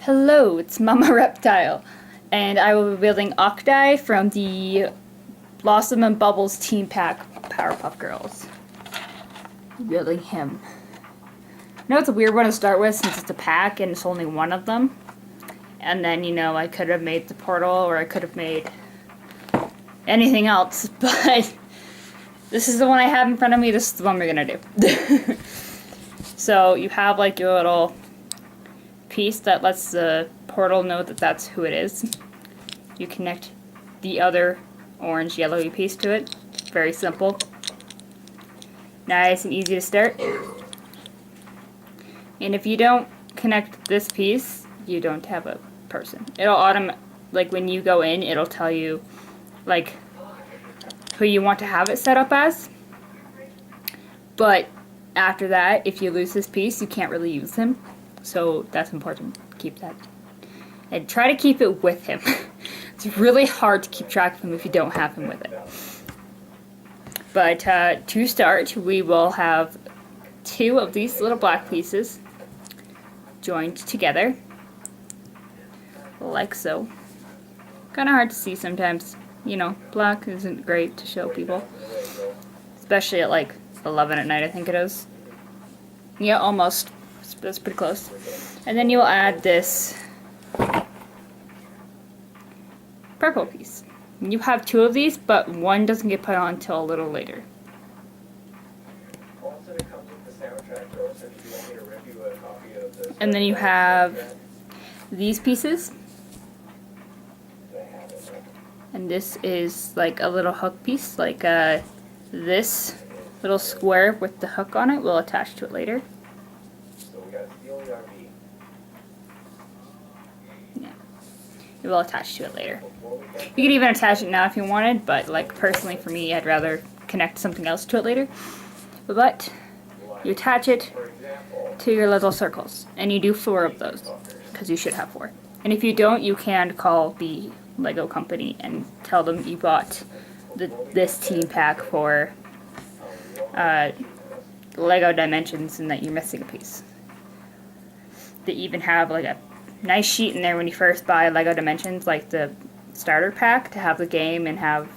Hello, it's Mama Reptile, and I will be building Octi from the Blossom and Bubbles Team Pack Powerpuff Girls. Building him. I know it's a weird one to start with since it's a pack and it's only one of them. And then, you know, I could have made the portal or I could have made anything else, but this is the one I have in front of me. This is the one we're gonna do. So you have like your little piece that lets the portal know that that's who it is. You connect the other orange yellowy piece to it. Very simple. Nice and easy to start. And if you don't connect this piece, you don't have a person. It'll like when you go in, it'll tell you like who you want to have it set up as. But after that, if you lose this piece, you can't really use him. So that's important. Keep that. And try to keep it with him. It's really hard to keep track of him if you don't have him with it. But to start, we will have two of these little black pieces joined together. Like so. Kind of hard to see sometimes. You know, black isn't great to show people. Especially at like 11 at night, I think it is. Yeah, almost. That's pretty close. And then you'll add this purple piece. You have two of these, but one doesn't get put on until a little later. And then you have these pieces. And this is like a little hook piece, like this little square with the hook on it. We'll attach to it later. Yeah, it will attach to it later. You could even attach it now if you wanted, but like personally for me, I'd rather connect something else to it later. But you attach it to your little circles, and you do 4 of those, because you should have 4. And if you don't, you can call the Lego company and tell them you bought this team pack for Lego Dimensions and that you're missing a piece. They even have like a nice sheet in there when you first buy Lego Dimensions, like the starter pack, to have the game and have,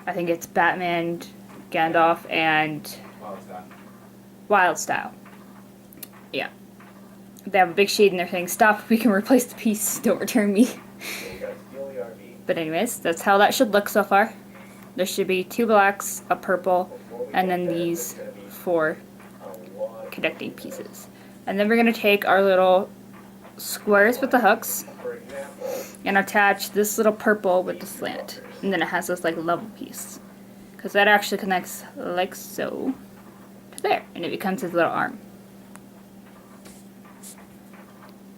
I think it's Batman, Gandalf, and Wild Style. Yeah. They have a big sheet in there saying, stop, we can replace the piece, don't return me. But anyways, that's how that should look so far. There should be 2 blacks, a purple, and then these 4 connecting pieces. And then we're going to take our little squares with the hooks and attach this little purple with the slant. And then it has this like level piece. Because that actually connects like so to there. And it becomes his little arm.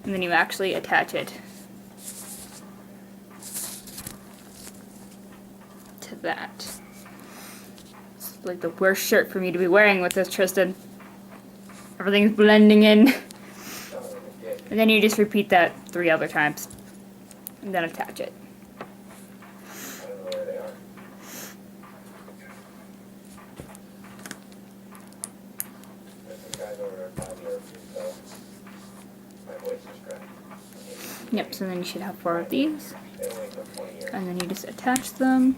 And then you actually attach it to that. It's like the worst shirt for me to be wearing with this, Tristan. Everything's blending in. And then you just repeat that 3 other times. And then attach it. Yep, so then you should have 4 of these. And then you just attach them.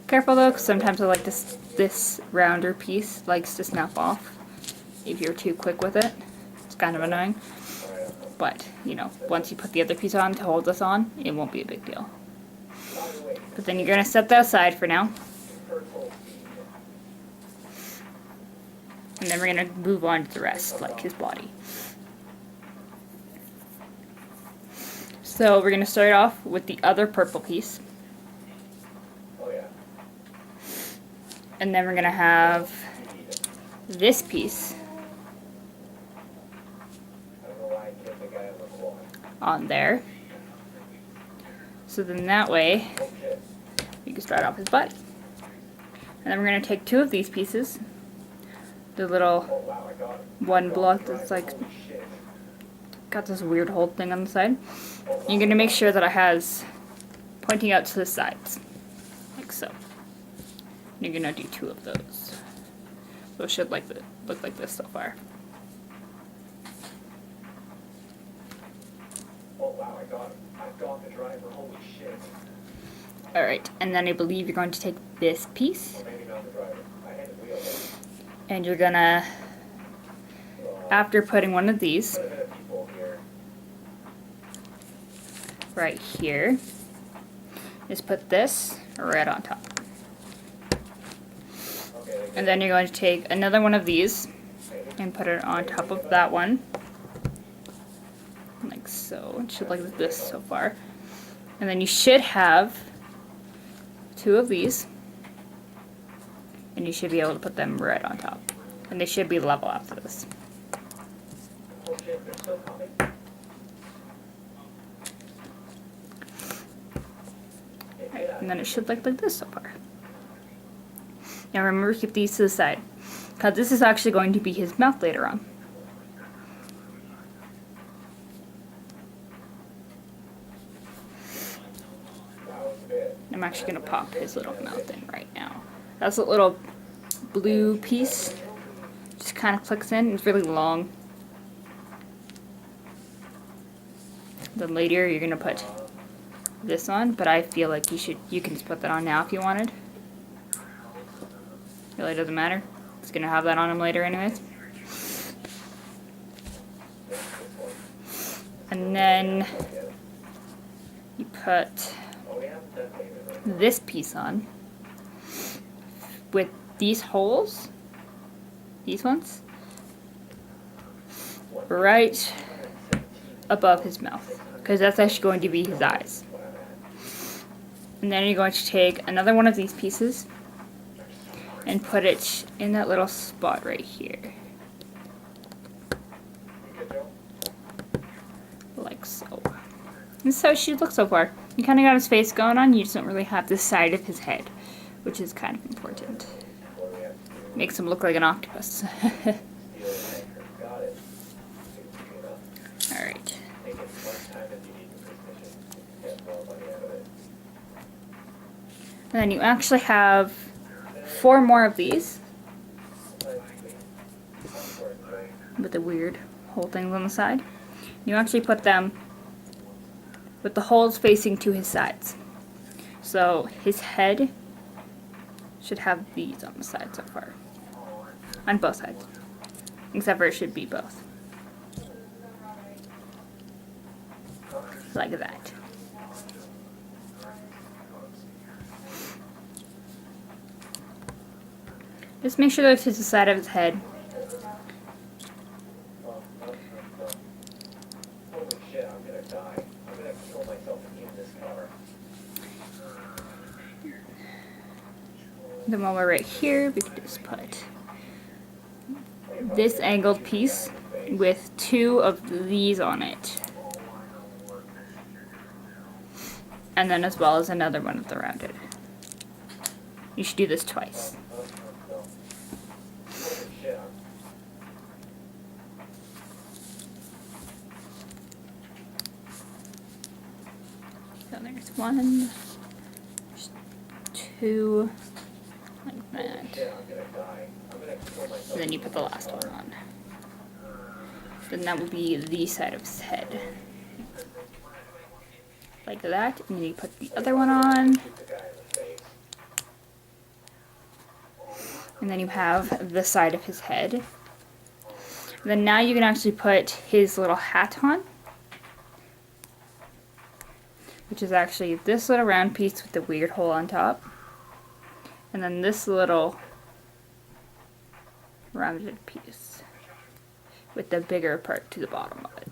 Careful though, because sometimes I like this rounder piece likes to snap off if you're too quick with it. It's kind of annoying. But, you know, once you put the other piece on to hold this on, it won't be a big deal. But then you're going to set that aside for now. And then we're going to move on to the rest, like his body. So we're going to start off with the other purple piece. And then we're going to have this piece on there. So then that way you can start off his body. And then we're going to take 2 of these pieces. The little one block that's like got this weird hole thing on the side. You're going to make sure that it has pointing out to the sides. Like so. You're going to do 2 of those. So it should look like this so far. Alright, and then I believe you're going to take this piece, and you're gonna, after putting one of these right here, just put this right on top. And then you're going to take another one of these and put it on top of that one, like so. It should look like this so far. And then you should have two of these, and you should be able to put them right on top. And they should be level after this. Right, and then it should look like this so far. Now remember, keep these to the side, because this is actually going to be his mouth later on. I'm actually going to pop his little mouth in right now. That's a little blue piece. Just kind of clicks in. It's really long. Then later you're going to put this on, but I feel like you can just put that on now if you wanted. Really doesn't matter. It's going to have that on him later anyways. And then you put this piece on with these holes, these ones, right above his mouth, because that's actually going to be his eyes. And then you're going to take another one of these pieces and put it in that little spot right here, like so. And so it should look so far. You kind of got his face going on, you just don't really have the side of his head, which is kind of important. Makes him look like an octopus. Alright. And then you actually have 4 more of these with the weird hole things on the side. You actually put them with the holes facing to his sides. So his head should have these on the side so far. On both sides. Except for it should be both. Like that. Just make sure that it's the side of his head. Then while we're right here, we can just put this angled piece with 2 of these on it. And then as well as another one of the rounded. You should do this twice. So there's 1, 2, like that. And then you put the last one on. Then that would be the side of his head. Like that. And then you put the other one on. And then you have the side of his head. And then now you can actually put his little hat on, which is actually this little round piece with the weird hole on top. And then this little rounded piece with the bigger part to the bottom of it.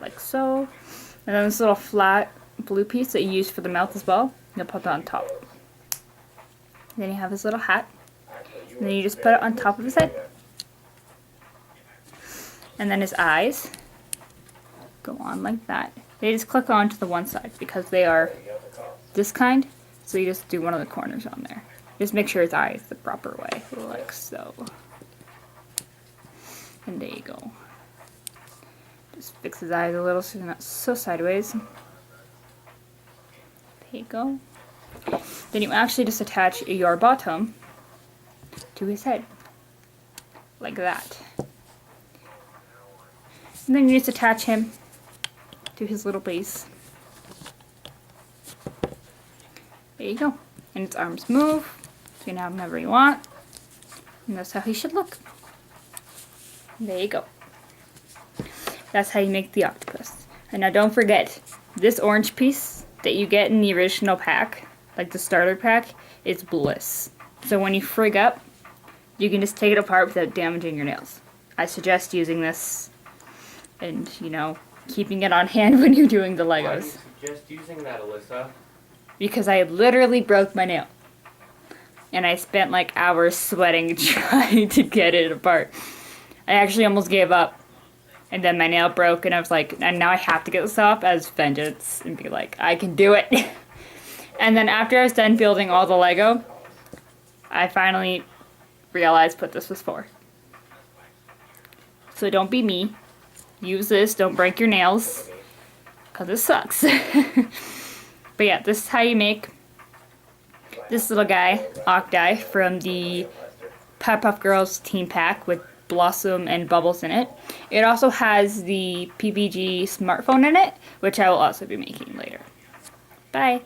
Like so. And then this little flat blue piece that you use for the mouth as well, you'll put that on top. And then you have his little hat. And then you just put it on top of his head. And then his eyes go on like that. They just click on to the one side because they are this kind. So you just do one of the corners on there. Just make sure his eye is the proper way, like so. And there you go. Just fix his eyes a little so they're not so sideways. There you go. Then you actually just attach your bottom to his head. Like that. And then you just attach him to his little base. There you go. And its arms move, so you can have him whenever you want. And that's how he should look. There you go. That's how you make the octopus. And now don't forget, this orange piece that you get in the original pack, like the starter pack, is bliss. So when you frig up, you can just take it apart without damaging your nails. I suggest using this and, you know, keeping it on hand when you're doing the Legos. Why do you suggest using that, Alyssa? Because I literally broke my nail. And I spent like hours sweating trying to get it apart. I actually almost gave up. And then my nail broke and I was like, and now I have to get this off as vengeance and be like, I can do it. And then after I was done building all the Lego, I finally realized what this was for. So don't be me. Use this, don't break your nails. Because it sucks. But yeah, this is how you make this little guy, Octi, from the Powerpuff Girls team pack with Blossom and Bubbles in it. It also has the PPG smartphone in it, which I will also be making later. Bye!